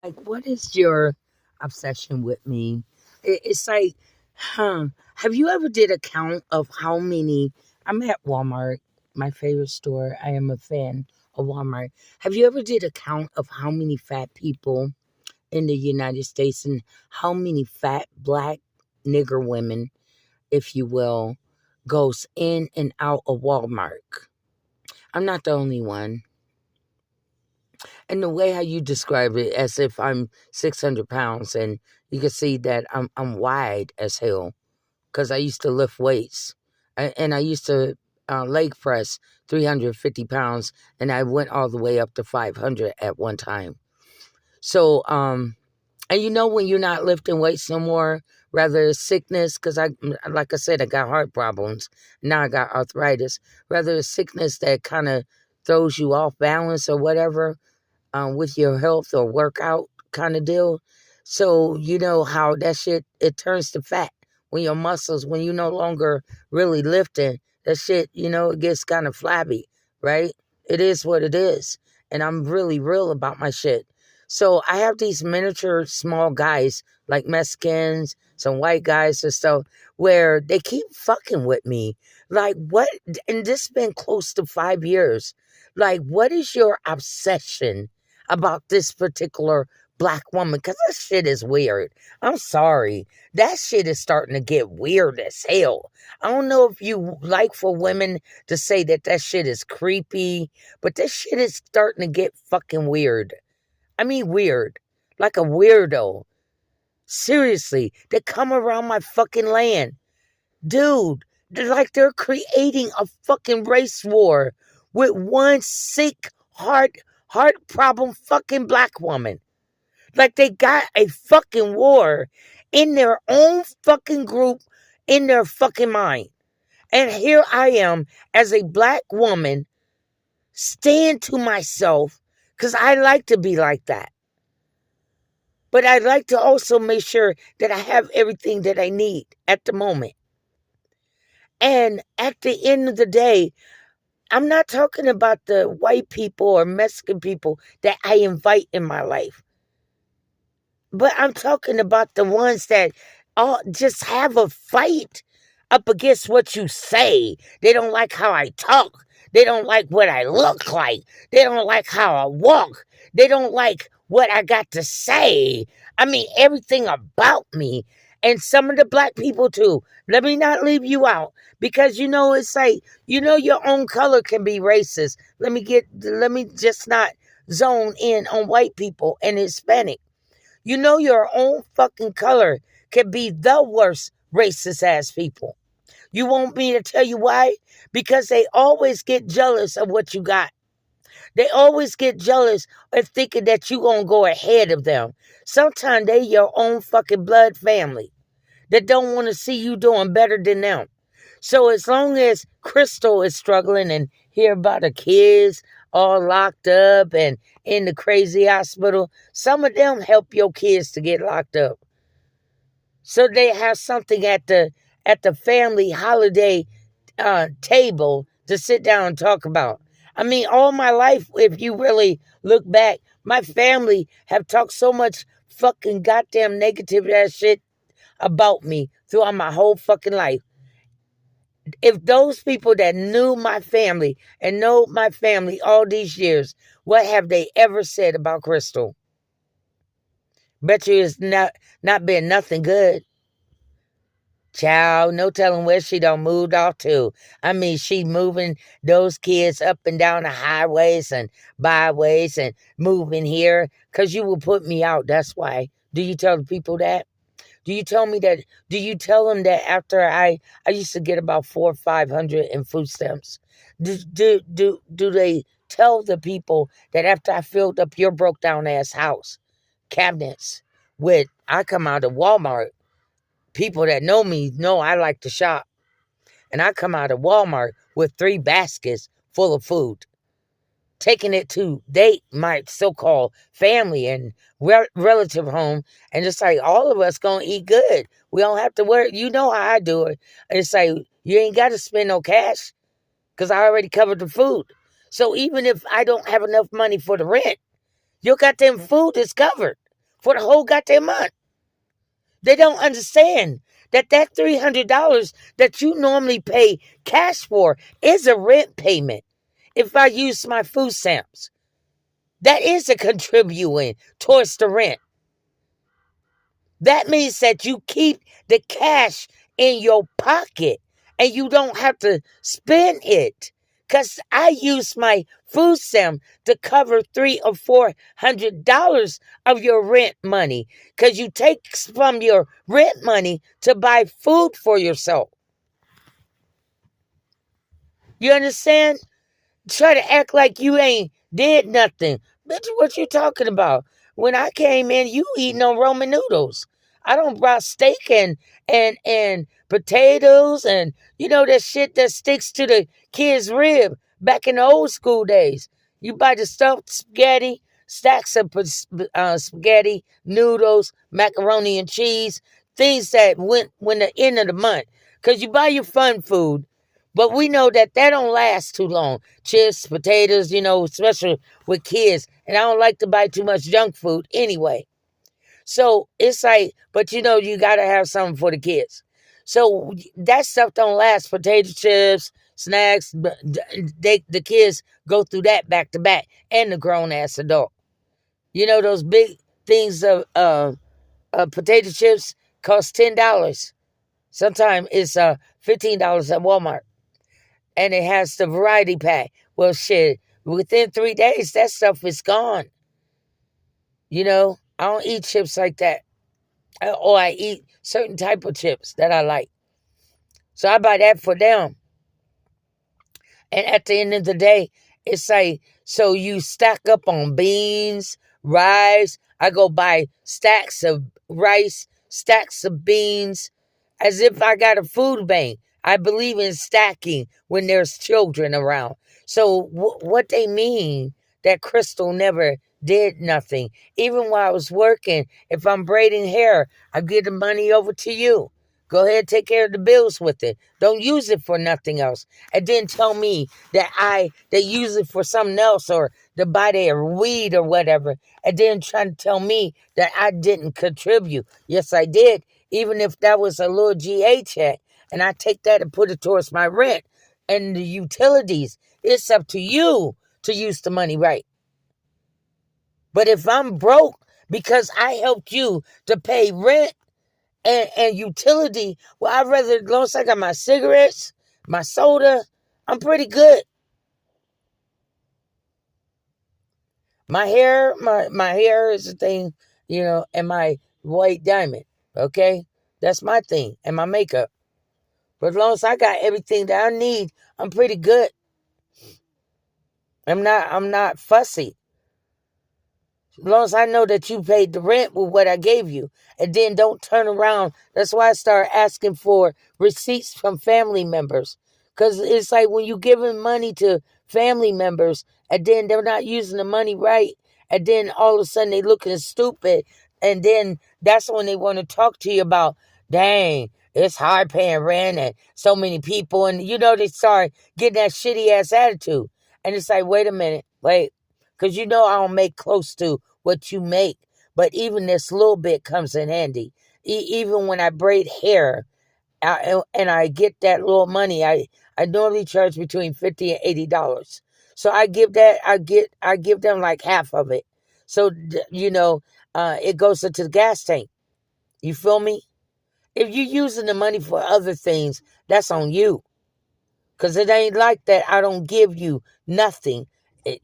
Like, what is your obsession with me? It's like, have you ever did a count of how many? I'm at Walmart, my favorite store. I am a fan of Walmart. Have you ever did a count of how many fat people in the United States and how many fat black nigger women, if you will, goes in and out of Walmart? I'm not the only one. And the way how you describe it, as if I'm 600 pounds, and you can see that I'm wide as hell because I used to lift weights, and I used to leg press 350 pounds, and I went all the way up to 500 at one time. So, and when you're not lifting weights no more, rather sickness, because like I said, I got heart problems. Now I got arthritis. Rather a sickness that kind of throws you off balance or whatever, with your health or workout kind of deal. So you know how that shit, it turns to fat when your muscles, when you no longer really lifting, that shit, it gets kind of flabby, right? It is what it is. And I'm really real about my shit. So I have these miniature small guys, like Mexicans, some white guys and stuff, where they keep fucking with me. Like, what? And this has been close to 5 years. Like, what is your obsession about this particular black woman? Because that shit is weird. I'm sorry. That shit is starting to get weird as hell. I don't know if you like for women to say that shit is creepy, but this shit is starting to get fucking weird. I mean, weird. Like a weirdo. Seriously, they come around my fucking land. Dude, they're creating a fucking race war with one sick heart problem fucking black woman. Like they got a fucking war in their own fucking group, in their fucking mind. And here I am as a black woman, staying to myself because I like to be like that. But I like to also make sure that I have everything that I need at the moment. And at the end of the day, I'm not talking about the white people or Mexican people that I invite in my life. But I'm talking about the ones that all just have a fight up against what you say. They don't like how I talk. They don't like what I look like. They don't like how I walk. They don't like what I got to say. I mean, everything about me. And some of the black people too. Let me not leave you out. Because it's like, your own color can be racist. Let me just not zone in on white people and Hispanic. Your own fucking color can be the worst racist ass people. You want me to tell you why? Because they always get jealous of what you got. They always get jealous of thinking that you gonna go ahead of them. Sometimes they your own fucking blood family that don't want to see you doing better than them. So as long as Crystal is struggling and hear about her kids all locked up and in the crazy hospital, some of them help your kids to get locked up. So they have something at the family holiday table to sit down and talk about. I mean, all my life, if you really look back, my family have talked so much fucking goddamn negative ass shit about me throughout my whole fucking life. If those people that knew my family and know my family all these years, what have they ever said about Crystal? Bet you it's not been nothing good. Child, no telling where she done moved off to. I mean, she moving those kids up and down the highways and byways and moving here because you will put me out. That's why. Do you tell the people that? Do you tell me that? Do you tell them that after I used to get about 400 or 500 in food stamps? Do they tell the people that after I filled up your broke down ass house cabinets with, I come out of Walmart, people that know me know I like to shop, and I come out of Walmart with 3 baskets full of food, taking it to my so-called family and relative home, and just like all of us gonna eat good. We don't have to worry. You know how I do it. It's like you ain't got to spend no cash because I already covered the food. So even if I don't have enough money for the rent, your goddamn food is covered. for the whole goddamn month. They don't understand that that $300 that you normally pay cash for is a rent payment. If I use my food stamps, that is a contributing towards the rent. That means that you keep the cash in your pocket and you don't have to spend it. Because I use my food stamp to cover $300 or $400 of your rent money. Because you take from your rent money to buy food for yourself. You understand? Try to act like you ain't did nothing. Bitch, what you talking about? When I came in, you eating on Roman noodles. I don't buy steak and potatoes and that shit that sticks to the kid's rib back in the old school days. You buy the stuffed spaghetti, stacks of spaghetti, noodles, macaroni and cheese, things that went when the end of the month. Cause you buy your fun food. But we know that don't last too long. Chips, potatoes, especially with kids. And I don't like to buy too much junk food anyway. So it's like, but you got to have something for the kids. So that stuff don't last. Potato chips, snacks, the kids go through that back to back. And the grown-ass adult. Those big things of potato chips cost $10. Sometimes it's $15 at Walmart. And it has the variety pack. Well, shit, within 3 days, that stuff is gone. I don't eat chips like that. Or I eat certain type of chips that I like. So I buy that for them. And at the end of the day, it's like, so you stack up on beans, rice. I go buy stacks of rice, stacks of beans, as if I got a food bank. I believe in stacking when there's children around. So what they mean that Crystal never did nothing. Even while I was working, if I'm braiding hair, I give the money over to you. Go ahead, take care of the bills with it. Don't use it for nothing else. And then tell me that they use it for something else or to buy their weed or whatever. And then trying to tell me that I didn't contribute. Yes, I did. Even if that was a little GA check. And I take that and put it towards my rent and the utilities. It's up to you to use the money right. But if I'm broke because I helped you to pay rent and utility, well, I'd rather, as long as I got my cigarettes, my soda, I'm pretty good. My hair, my hair is a thing, and my white diamond, okay? That's my thing, and my makeup. But as long as I got everything that I need, I'm pretty good. I'm not fussy. As long as I know that you paid the rent with what I gave you. And then don't turn around. That's why I started asking for receipts from family members. Because it's like when you giving money to family members and then they're not using the money right. And then all of a sudden they looking stupid. And then that's when they want to talk to you about, dang, it's hard paying rent and so many people. And they start getting that shitty ass attitude. And it's like, wait a minute, wait. Because I don't make close to what you make. But even this little bit comes in handy. Even when I braid hair and I get that little money, I normally charge between $50 and $80. So I give them like half of it. So, it goes into the gas tank. You feel me? If you're using the money for other things, that's on you. Because it ain't like that I don't give you nothing.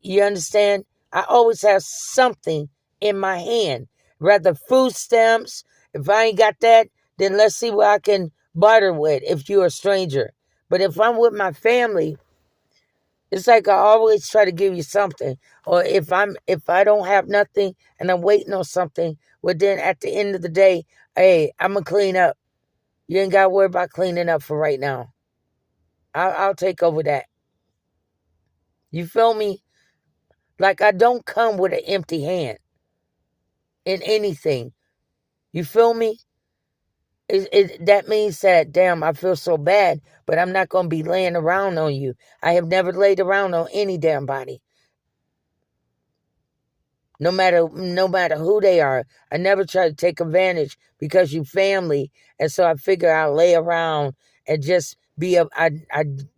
You understand? I always have something in my hand. Rather food stamps. If I ain't got that, then let's see what I can barter with if you're a stranger. But if I'm with my family, it's like I always try to give you something. Or if I don't have nothing and I'm waiting on something, well then at the end of the day, hey, I'm going to clean up. You ain't got to worry about cleaning up for right now. I'll take over that. You feel me? Like I don't come with an empty hand in anything. You feel me? That means that, damn, I feel so bad, but I'm not going to be laying around on you. I have never laid around on any damn body. no matter who they are. I never try to take advantage because you family. And so I figure I'll lay around and just be up. I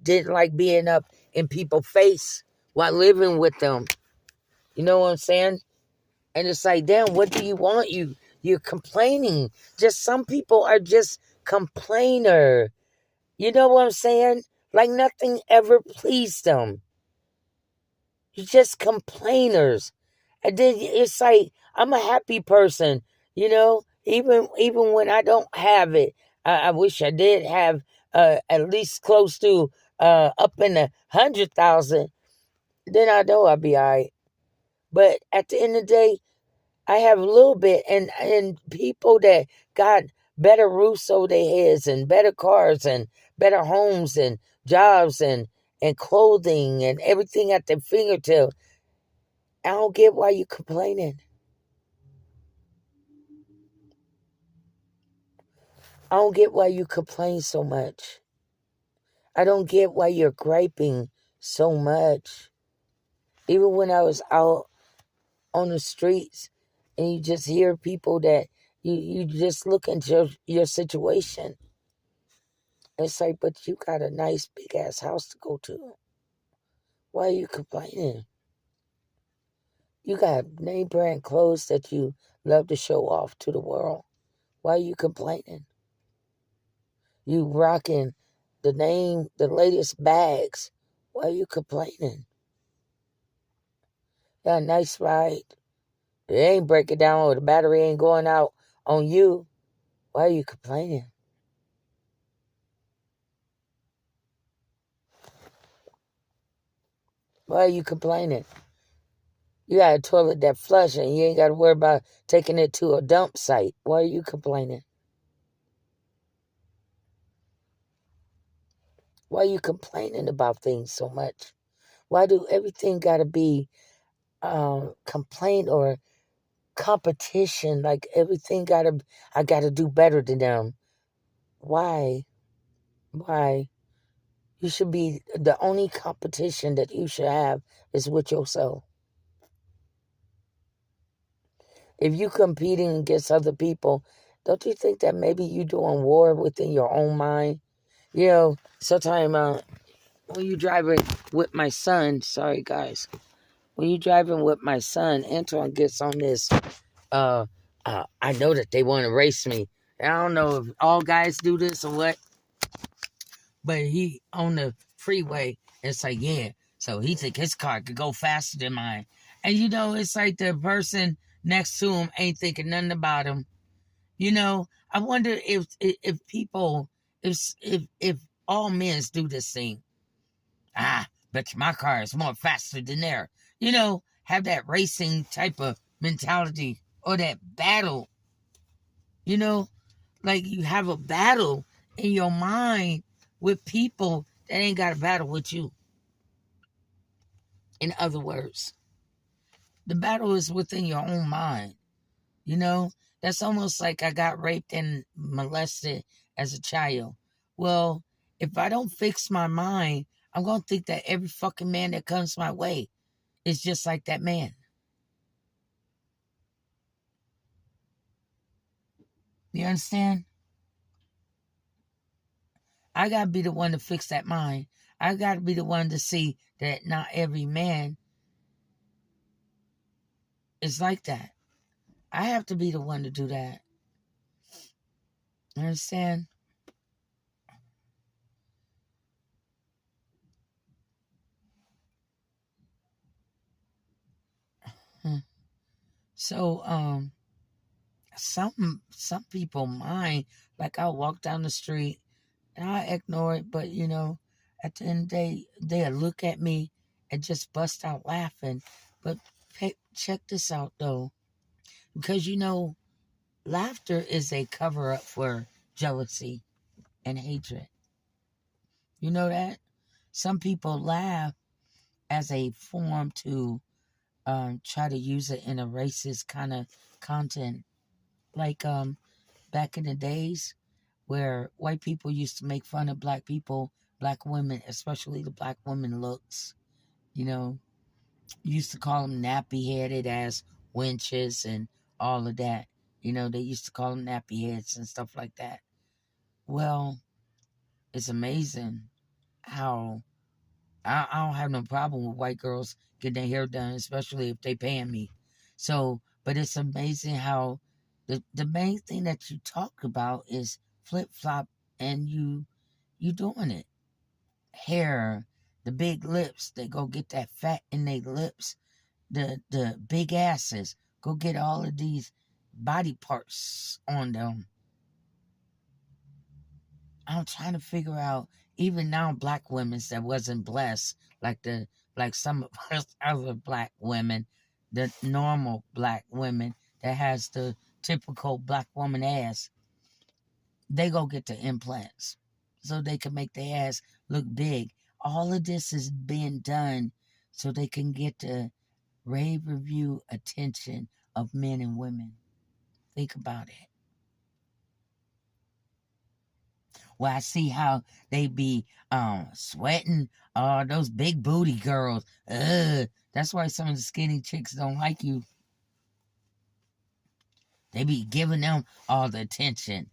didn't like being up in people's face while living with them. You know what I'm saying? And it's like, damn, what do you want? You're complaining. Just some people are just complainer. You know what I'm saying? Like nothing ever pleased them. You're just complainers. And then it's like, I'm a happy person, even when I don't have it. I wish I did have at least close to up in the 100,000. Then I know I'll be all right. But at the end of the day, I have a little bit, and people that got better roofs over their heads and better cars and better homes and jobs and clothing and everything at their fingertips. I don't get why you complaining. I don't get why you complain so much. I don't get why you're griping so much. Even when I was out on the streets and you just hear people that you just look into your situation. It's like, but you got a nice big ass house to go to. Why are you complaining? You got name brand clothes that you love to show off to the world. Why are you complaining? You rocking the latest bags. Why are you complaining? Got a nice ride. It ain't breaking down or the battery ain't going out on you. Why are you complaining? Why are you complaining? You got a toilet that flush and you ain't got to worry about taking it to a dump site. Why are you complaining? Why are you complaining about things so much? Why do everything got to be complaint or competition? Like everything I got to do better than them. Why? Why? You should be, the only competition that you should have is with yourself. If you competing against other people, don't you think that maybe you doing war within your own mind? Sometimes when you driving with my son, sorry guys, when you driving with my son, Antoine gets on this. I know that they want to race me. I don't know if all guys do this or what, but he on the freeway. It's like, yeah. So he think his car could go faster than mine, and it's like the person next to him ain't thinking nothing about him. I wonder if people, if all men do this thing. Bet you my car is more faster than theirs. Have that racing type of mentality or that battle. Like you have a battle in your mind with people that ain't got a battle with you. In other words, the battle is within your own mind. That's almost like I got raped and molested as a child. Well, if I don't fix my mind, I'm going to think that every fucking man that comes my way is just like that man. You understand? I got to be the one to fix that mind. I got to be the one to see that not every man is like that. I have to be the one to do that. You understand? So, some people mind, like I'll walk down the street and I ignore it, but at the end of the day, they'll look at me and just bust out laughing. But check this out though, because laughter is a cover up for jealousy and hatred. You know that? Some people laugh as a form to try to use it in a racist kind of content. Like back in the days where white people used to make fun of black people, black women, especially the black women looks, used to call them nappy headed as winches and all of that. You know, they used to call them nappy heads and stuff like that. Well, it's amazing how I don't have no problem with white girls getting their hair done, especially if they paying me. So, but it's amazing how the main thing that you talk about is flip flop, and you doing it. Hair, the big lips, they go get that fat in their lips. The big asses, go get all of these body parts on them. I'm trying to figure out, even now, black women that wasn't blessed like some of us other black women, the normal black women that has the typical black woman ass, they go get the implants so they can make their ass look big. All of this is being done so they can get the rave review attention of men and women. Think about it. Well, I see how they be sweating. Those big booty girls. Ugh. That's why some of the skinny chicks don't like you. They be giving them all the attention.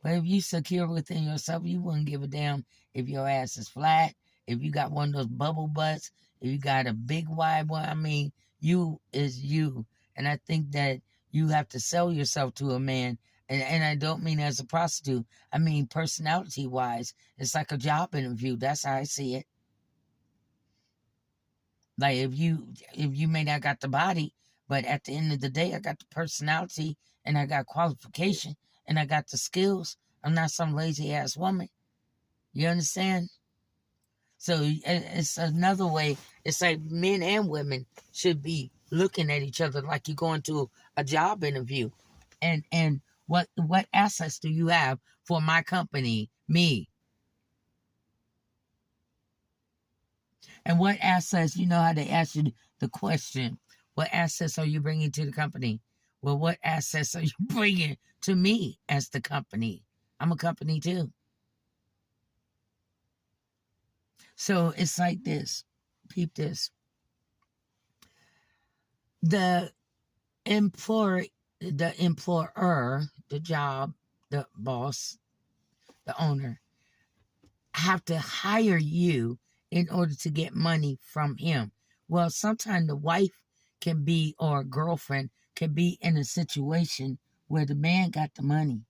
But if you secure within yourself, you wouldn't give a damn if your ass is flat, if you got one of those bubble butts, if you got a big wide one. I mean, you is you. And I think that you have to sell yourself to a man. And I don't mean as a prostitute. I mean personality-wise. It's like a job interview. That's how I see it. Like if you may not got the body, but at the end of the day, I got the personality and I got qualification and I got the skills. I'm not some lazy ass woman. You understand? So it's another way. It's like men and women should be looking at each other like you're going to a job interview. And what assets do you have for my company, me? And what assets, you know how they ask you the question, what assets are you bringing to the company? Well, what assets are you bringing to me as the company? I'm a company too. So it's like this. Peep this. The employer, the job, the boss, the owner, have to hire you in order to get money from him. Well, sometimes the wife can be, or girlfriend can be in a situation where the man got the money.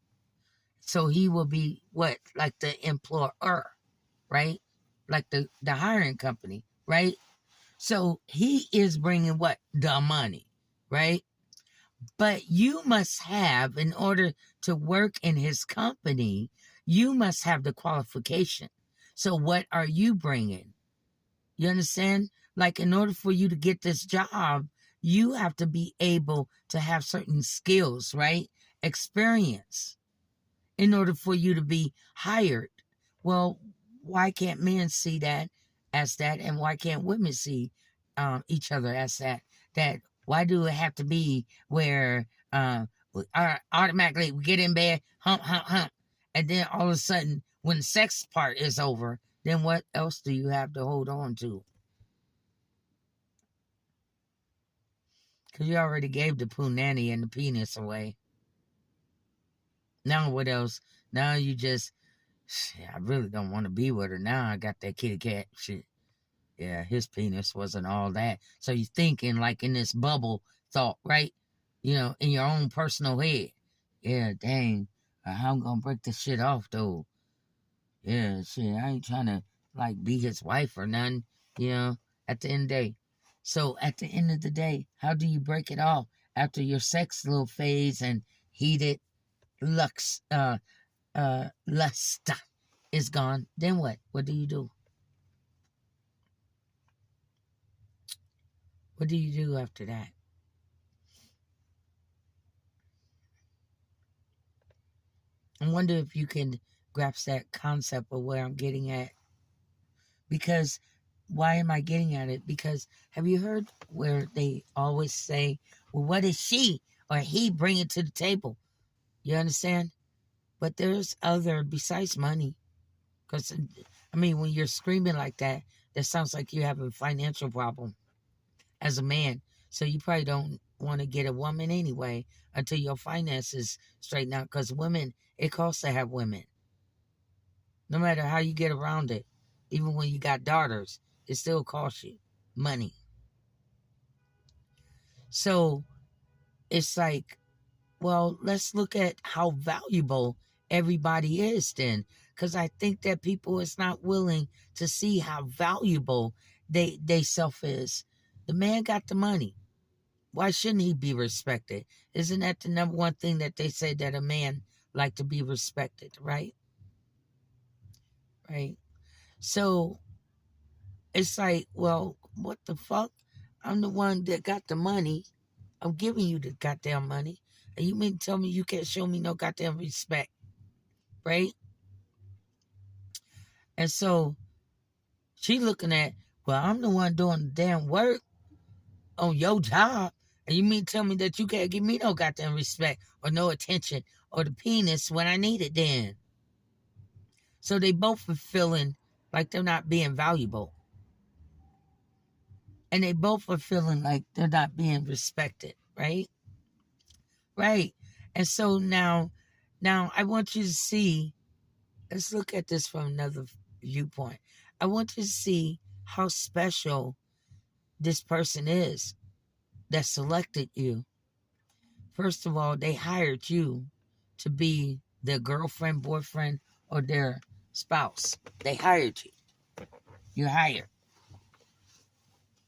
So he will be what? Like the employer, right? Like the hiring company, right? So he is bringing what? The money, right? But you must have, in order to work in his company, you must have the qualification. So what are you bringing? You understand? Like in order for you to get this job, you have to be able to have certain skills, right? Experience in order for you to be hired. Well, why can't men see that as that, and why can't women see each other as that? That why do it have to be where automatically we get in bed, hump, hump, hump, and then all of a sudden when the sex part is over, then what else do you have to hold on to? Because you already gave the punani and the penis away. Now what else? Now you just, shit, I really don't want to be with her. Now I got that kitty cat shit. Yeah, his penis wasn't all that. So you're thinking like in this bubble thought, right? You know, in your own personal head. Yeah, dang. How I'm gonna break this shit off though? Yeah, shit, I ain't trying to like be his wife or nothing, you know, at the end of the day. So at the end of the day, how do you break it off after your sex little phase and heated lust lust is gone? Then what? What do you do? What do you do after that? I wonder if you can grasp that concept of where I'm getting at. Because why am I getting at it? Because have you heard where they always say, well, what is she or he bringing to the table? You understand? But there's other besides money. Because, I mean, when you're screaming like that, that sounds like you have a financial problem as a man. So you probably don't want to get a woman anyway until your finances straighten out. Because women, it costs to have women. No matter how you get around it, even when you got daughters, it still costs you money. So it's like, well, let's look at how valuable everybody is then. Because I think that people is not willing to see how valuable they self is. The man got the money. Why shouldn't he be respected? Isn't that the number one thing that they say, that a man like to be respected, right? Right. So it's like, well, what the fuck? I'm the one that got the money. I'm giving you the goddamn money. And you mean to tell me you can't show me no goddamn respect, right? And so she looking at, well, I'm the one doing the damn work on your job. And you mean to tell me that you can't give me no goddamn respect or no attention or the penis when I need it then? So they both are feeling like they're not being valuable. And they both are feeling like they're not being respected, right? Right. And so now I want you to see, let's look at this from another viewpoint. I want you to see how special this person is that selected you. First of all, they hired you to be their girlfriend, boyfriend, or their spouse. They hired you. You're hired.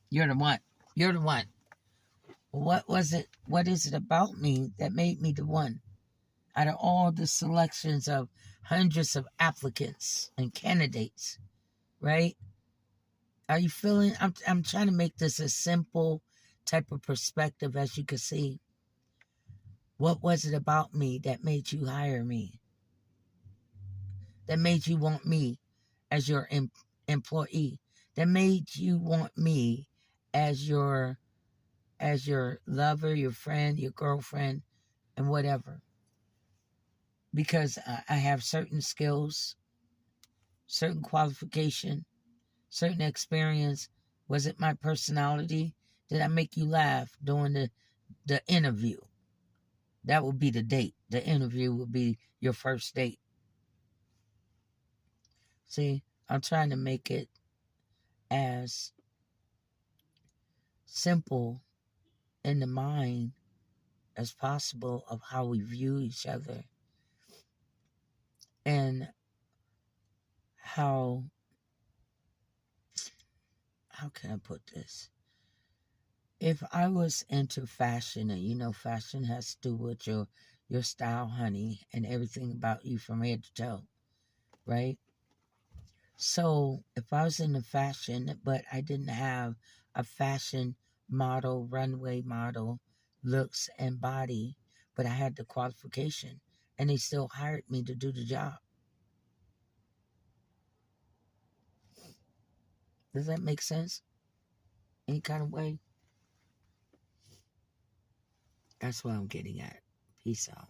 You're the one. You're the one. What was it? What is it about me that made me the one? Out of all the selections of hundreds of applicants and candidates, right? Are you feeling? I'm trying to make this a simple type of perspective, as you can see. What was it about me that made you hire me? That made you want me as your employee? That made you want me as your lover, your friend, your girlfriend, and whatever? Because I have certain skills, certain qualification, certain experience. Was it my personality? Did I make you laugh during the interview? That would be the date. The interview would be your first date. See, I'm trying to make it as simple in the mind as possible of how we view each other and how can I put this? If I was into fashion, and you know fashion has to do with your style, honey, and everything about you from head to toe, right? So if I was into fashion, but I didn't have a fashion model, runway model, looks and body, but I had the qualification, and they still hired me to do the job. Does that make sense? Any kind of way? That's what I'm getting at. Peace out.